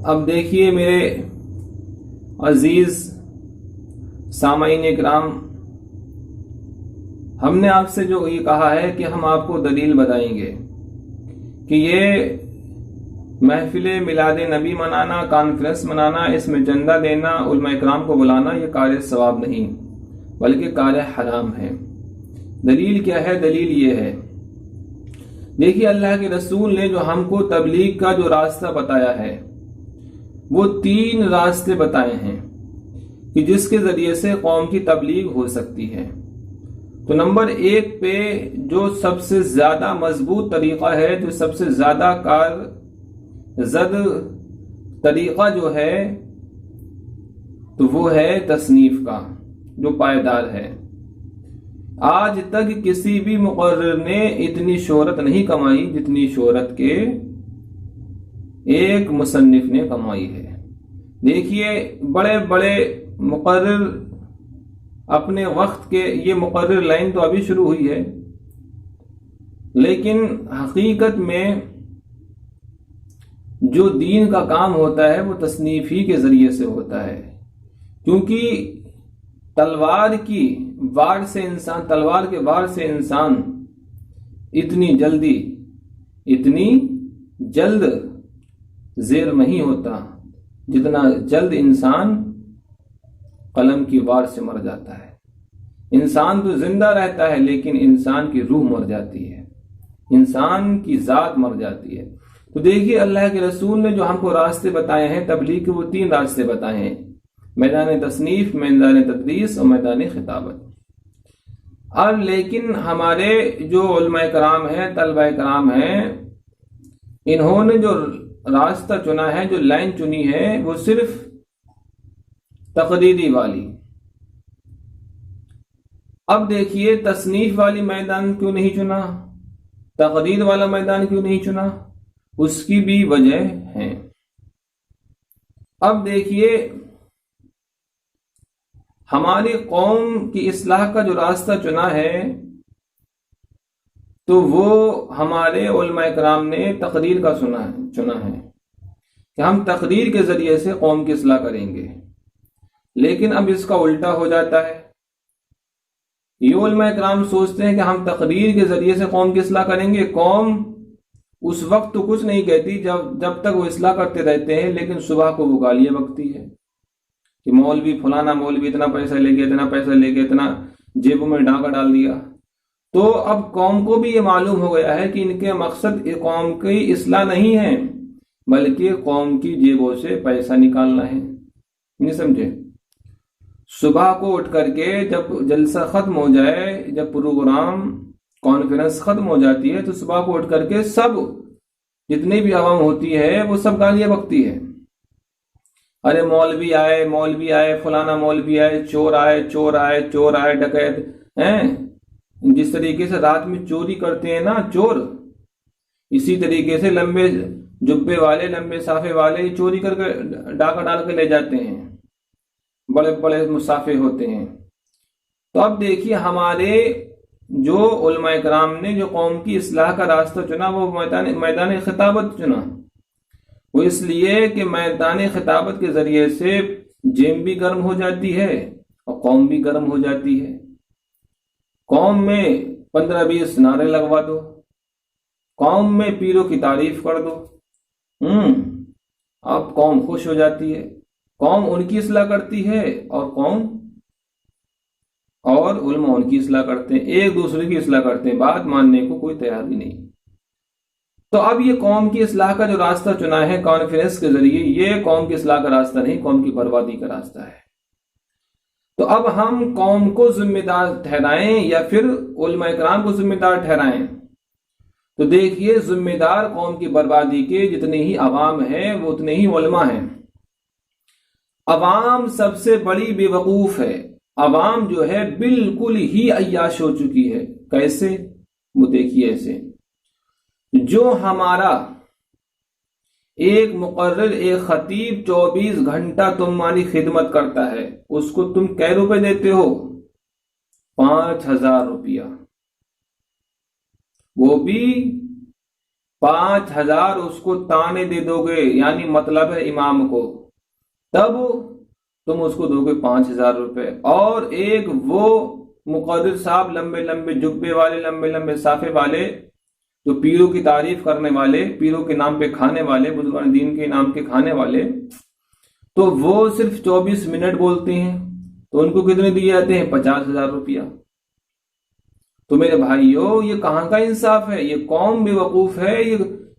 اب دیکھیے میرے عزیز سامعین اکرام، ہم نے آپ سے جو یہ کہا ہے کہ ہم آپ کو دلیل بتائیں گے کہ یہ محفل میلاد نبی منانا، کانفرنس منانا، اس میں چندہ دینا، علماء اکرام کو بلانا، یہ کار ثواب نہیں بلکہ کار حرام ہے۔ دلیل کیا ہے؟ دلیل یہ ہے، دیکھیے اللہ کے رسول نے جو ہم کو تبلیغ کا جو راستہ بتایا ہے وہ 3 راستے بتائے ہیں کہ جس کے ذریعے سے قوم کی تبلیغ ہو سکتی ہے۔ تو نمبر 1 پہ جو سب سے زیادہ مضبوط طریقہ ہے، جو سب سے زیادہ کارزد طریقہ جو ہے تو وہ ہے تصنیف کا، جو پائیدار ہے۔ آج تک کسی بھی مقرر نے اتنی شہرت نہیں کمائی جتنی شہرت کے ایک مصنف نے کمائی ہے۔ دیکھیے بڑے بڑے مقرر اپنے وقت کے، یہ مقرر لائن تو ابھی شروع ہوئی ہے، لیکن حقیقت میں جو دین کا کام ہوتا ہے وہ تصنیف ہی کے ذریعے سے ہوتا ہے، کیونکہ تلوار کے وار سے انسان اتنی جلد زیر نہیں ہوتا جتنا جلد انسان قلم کی وار سے مر جاتا ہے۔ انسان تو زندہ رہتا ہے لیکن انسان کی روح مر جاتی ہے، انسان کی ذات مر جاتی ہے۔ تو دیکھیے اللہ کے رسول نے جو ہم کو راستے بتائے ہیں تبلیغ کے، وہ 3 راستے بتائے ہیں: میدان تصنیف، میدان تدریس اور میدان خطابت۔ اب لیکن ہمارے جو علماء کرام ہیں، طلبہ کرام ہیں، انہوں نے جو راستہ چنا ہے، جو لائن چنی ہے، وہ صرف تقریری والی۔ اب دیکھیے تصنیف والی میدان کیوں نہیں چنا، تقریر والا میدان کیوں نہیں چنا، اس کی بھی وجہ ہے۔ اب دیکھیے ہماری قوم کی اصلاح کا جو راستہ چنا ہے تو وہ ہمارے علماء کرام نے تقریر کا چنا ہے کہ ہم تقریر کے ذریعے سے قوم کی اصلاح کریں گے، لیکن اب اس کا الٹا ہو جاتا ہے۔ یہ علماء کرام سوچتے ہیں کہ ہم تقریر کے ذریعے سے قوم کی اصلاح کریں گے۔ قوم اس وقت تو کچھ نہیں کہتی جب تک وہ اصلاح کرتے رہتے ہیں، لیکن صبح کو وہ گالیاں بکتی ہے کہ مولوی فلانا مولوی اتنا پیسہ لے کے اتنا جیبوں میں ڈاکہ ڈال دیا۔ تو اب قوم کو بھی یہ معلوم ہو گیا ہے کہ ان کے مقصد قوم کی اصلاح نہیں ہے بلکہ قوم کی جیبوں سے پیسہ نکالنا ہے۔ نہیں سمجھے؟ صبح کو اٹھ کر کے جب جلسہ ختم ہو جائے، جب پروگرام کانفرنس ختم ہو جاتی ہے، تو صبح کو اٹھ کر کے سب جتنی بھی عوام ہوتی ہے وہ سب گالیاں بکتی ہے۔ ارے مولوی آئے، فلانا مولوی آئے، چور آئے، ڈکیت ہیں۔ جس طریقے سے رات میں چوری کرتے ہیں نا چور، اسی طریقے سے لمبے جبے والے، لمبے صافے والے چوری کر کے ڈاکہ ڈال کے لے جاتے ہیں، بڑے بڑے مسافے ہوتے ہیں۔ تو اب دیکھیے ہمارے جو علماء کرام نے جو قوم کی اصلاح کا راستہ چنا وہ میدان خطابت چنا۔ وہ اس لیے کہ میدان خطابت کے ذریعے سے جیب بھی گرم ہو جاتی ہے اور قوم بھی گرم ہو جاتی ہے۔ قوم میں 15-20 نعرے لگوا دو، قوم میں پیروں کی تعریف کر دو، اب قوم خوش ہو جاتی ہے، قوم ان کی اصلاح کرتی ہے اور علماء ان کی اصلاح کرتے ہیں، ایک دوسرے کی اصلاح کرتے ہیں، بات ماننے کو کوئی تیار ہی نہیں۔ تو اب یہ قوم کی اصلاح کا جو راستہ چنا ہے کانفرنس کے ذریعے، یہ قوم کی اصلاح کا راستہ نہیں، قوم کی بربادی کا راستہ ہے۔ تو اب ہم قوم کو ذمہ دار ٹھہرائیں یا پھر علماء کرام کو ذمہ دار ٹھہرائیں؟ تو دیکھیے ذمہ دار قوم کی بربادی کے جتنے ہی عوام ہیں وہ اتنے ہی علماء ہیں۔ عوام سب سے بڑی بے وقوف ہے، عوام جو ہے بالکل ہی عیاش ہو چکی ہے۔ کیسے؟ وہ دیکھیے ایسے، جو ہمارا ایک مقرر، ایک خطیب 24 گھنٹہ تمہاری خدمت کرتا ہے، اس کو تم کئے روپے دیتے ہو؟ 5000 روپیہ، وہ بھی 5,000 اس کو تانے دے دو گے، یعنی مطلب ہے امام کو، تب تم اس کو دو گے 5,000 روپے۔ اور ایک وہ مقرر صاحب، لمبے لمبے جبے والے، لمبے لمبے صافے والے، جو پیروں کی تعریف کرنے والے، پیروں کے نام پہ کھانے والے، بزرگان دین کے نام کے کھانے والے، تو وہ صرف 24 منٹ بولتے ہیں، تو ان کو کتنے دیے جاتے ہیں؟ 50,000 روپیہ۔ تو میرے بھائیو، یہ کہاں کا انصاف ہے؟ یہ قوم بے وقوف ہے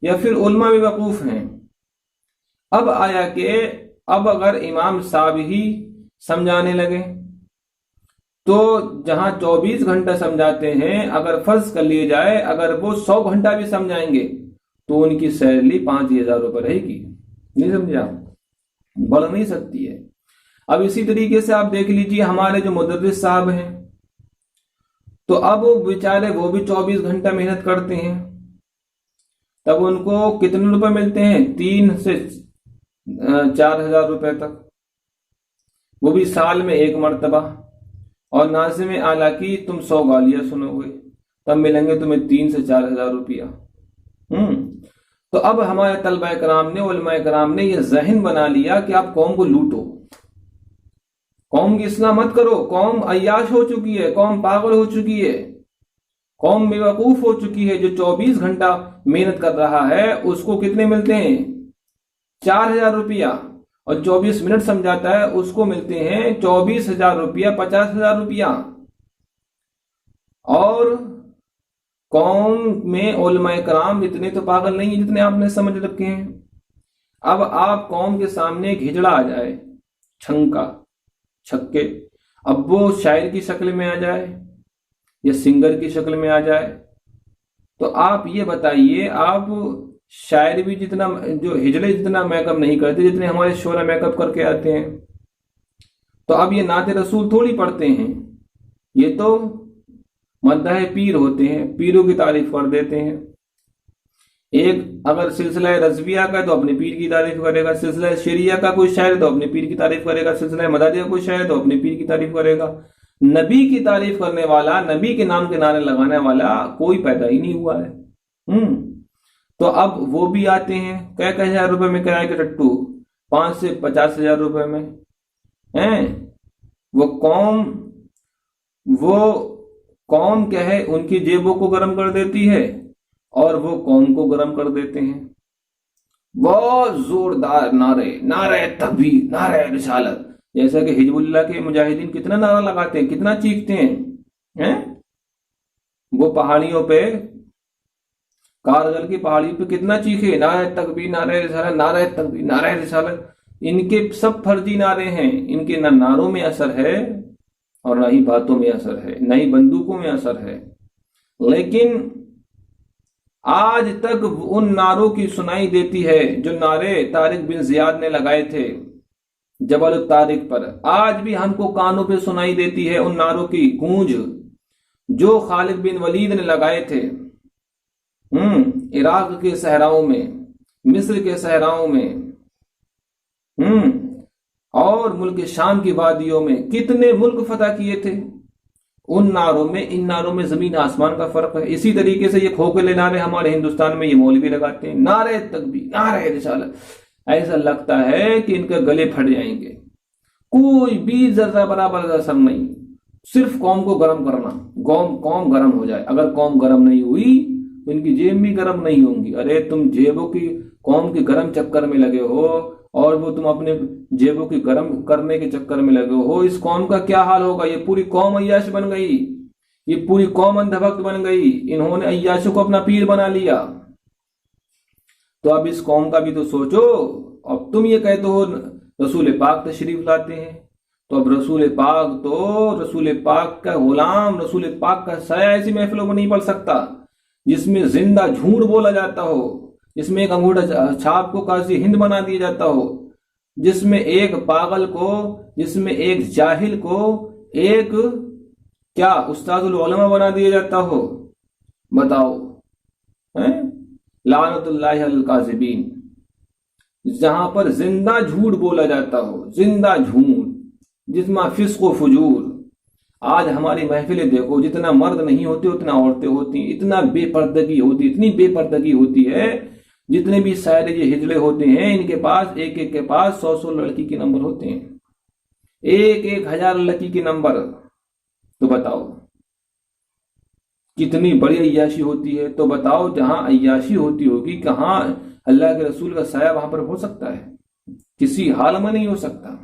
یا پھر علماء بے وقوف ہیں؟ اب آیا کہ اب اگر امام صاحب ہی سمجھانے لگے تو جہاں 24 گھنٹہ سمجھاتے ہیں، اگر فرض کر لیے جائے اگر وہ 100 گھنٹہ بھی سمجھائیں گے تو ان کی سیلری 5,000 روپے رہے گی۔ نہیں سمجھا؟ بڑھ نہیں سکتی ہے۔ اب اسی طریقے سے آپ دیکھ لیجئے ہمارے جو مدرس صاحب ہیں، تو اب بیچارے وہ بھی 24 گھنٹہ محنت کرتے ہیں، تب ان کو کتنے روپے ملتے ہیں؟ 3 سے 4,000 روپے تک، وہ بھی سال میں ایک مرتبہ۔ اور ناظم اعلیٰ کی تم 100 گالیاں سنو گے، تب ملیں گے تمہیں 3 سے 4,000 روپیہ۔ تو اب ہمارے طلبہ کرام نے، علماء کرام نے یہ ذہن بنا لیا کہ آپ قوم کو لوٹو، قوم کی اصلاح مت کرو۔ قوم عیاش ہو چکی ہے، قوم پاگل ہو چکی ہے، قوم بے وقوف ہو چکی ہے۔ جو 24 گھنٹہ محنت کر رہا ہے اس کو کتنے ملتے ہیں؟ 4,000 روپیہ، اور 24 منٹ سمجھاتا ہے اس کو ملتے ہیں 24,000 روپیہ، 50,000 روپیہ۔ اور قوم میں علماء کرام اتنے تو پاگل نہیں ہیں جتنے آپ نے سمجھ رکھے ہیں۔ اب آپ قوم کے سامنے ایک ہجڑا آ جائے، چھنکا چھکے، اب وہ شاعر کی شکل میں آ جائے یا سنگر کی شکل میں آ جائے، تو آپ یہ بتائیے، آپ شاعر بھی جتنا، جو ہجڑے جتنا میک اپ نہیں کرتے جتنے ہمارے شعرا میک اپ کر کے آتے ہیں، تو اب یہ نعت رسول تھوڑی پڑھتے ہیں، یہ تو مداح پیر ہوتے ہیں، پیروں کی تعریف کر دیتے ہیں۔ ایک اگر سلسلہ رضویہ کا تو اپنے پیر کی تعریف کرے گا، سلسلہ شریعہ کا کوئی شاعر تو اپنے پیر کی تعریف کرے گا، سلسلہ مدادیہ کا کوئی شاعر تو اپنے پیر کی تعریف کرے گا۔ نبی کی تعریف کرنے والا، نبی کے نام کے نعرے لگانے والا کوئی پیدا ہی نہیں ہوا ہے۔ تو اب وہ بھی آتے ہیں کئی ہزار روپے میں کرائے کے ٹٹو، 5 سے 50,000 روپے میں ہیں۔ وہ قوم کیا ہے، ان کی جیبوں کو گرم کر دیتی ہے اور وہ قوم کو گرم کر دیتے ہیں۔ بہت زوردار نعرے تکبیر، نعرے رسالت، جیسا کہ حزب اللہ کے مجاہدین کتنا نعرہ لگاتے ہیں، کتنا چیختے ہیں۔ وہ پہاڑیوں پہ، کارگل کی پہاڑی پہ کتنا چیخے، نعرہ تکبیر، نعرہ رسالت، نعرہ تکبیر، نعرہ رسالت۔ ان کے سب فرضی نعرے ہیں، ان کے نہ نعروں میں اثر ہے اور نہ ہی باتوں میں اثر ہے، نہ ہی بندوقوں میں اثر ہے۔ لیکن آج تک ان نعروں کی سنائی دیتی ہے جو نعرے طارق بن زیاد نے لگائے تھے جبل الطارق پر، آج بھی ہم کو کانوں پہ سنائی دیتی ہے ان نعروں کی گونج جو خالد بن ولید نے لگائے تھے عراق کے صحراؤں میں، مصر کے صحراؤں میں، اور ملک شام کی وادیوں میں، کتنے ملک فتح کیے تھے۔ ان نعروں میں، ان نعروں میں زمین آسمان کا فرق ہے۔ اسی طریقے سے یہ کھوکھلے نعرے ہمارے ہندوستان میں یہ مولوی لگاتے ہیں، نعرہ تکبیر، نعرہ رسالت، ایسا لگتا ہے کہ ان کے گلے پھٹ جائیں گے۔ کوئی بھی ذرہ برابر اثر نہیں، صرف قوم کو گرم کرنا، قوم گرم ہو جائے۔ اگر قوم گرم نہیں ہوئی تو ان کی جیب بھی گرم نہیں ہوں گی۔ ارے تم جیبوں کی، قوم کی گرم چکر میں لگے ہو، اور وہ تم اپنے جیبوں کی گرم کرنے کے چکر میں لگے ہو، اس قوم کا کیا حال ہوگا؟ یہ پوری قوم عیاش بن گئی، یہ پوری قوم اندھا بھکت بن گئی، انہوں نے عیاشوں کو اپنا پیر بنا لیا۔ تو اب اس قوم کا بھی تو سوچو۔ اب تم یہ کہتے ہو رسول پاک تشریف لاتے ہیں، تو اب رسول پاک کا غلام، رسول پاک کا سایہ ایسی محفلوں میں نہیں پڑ سکتا جس میں زندہ جھوٹ بولا جاتا ہو، جس میں ایک انگوٹھا چھاپ کو قاضی ہند بنا دیا جاتا ہو، جس میں ایک پاگل کو، جس میں ایک جاہل کو ایک کیا استاد العلماء بنا دیا جاتا ہو۔ بتاؤ، لعنت اللہ علی الکاذبین، جہاں پر زندہ جھوٹ بولا جاتا ہو، زندہ جھوٹ، جس میں فسق و فجور۔ آج ہماری محفلیں دیکھو، جتنا مرد نہیں ہوتے اتنا عورتیں ہوتی ہیں، اتنا بے پردگی ہوتی، اتنی بے پردگی ہوتی ہے. جتنے بھی سارے یہ ہجڑے ہوتے ہیں ان کے پاس ایک ایک کے پاس 100 لڑکی کے نمبر ہوتے ہیں، 1000 لڑکی کے نمبر. تو بتاؤ کتنی بڑی عیاشی ہوتی ہے. تو بتاؤ جہاں عیاشی ہوتی ہوگی کہاں اللہ کے رسول کا سایہ وہاں پر ہو سکتا ہے؟ کسی حال میں نہیں ہو سکتا.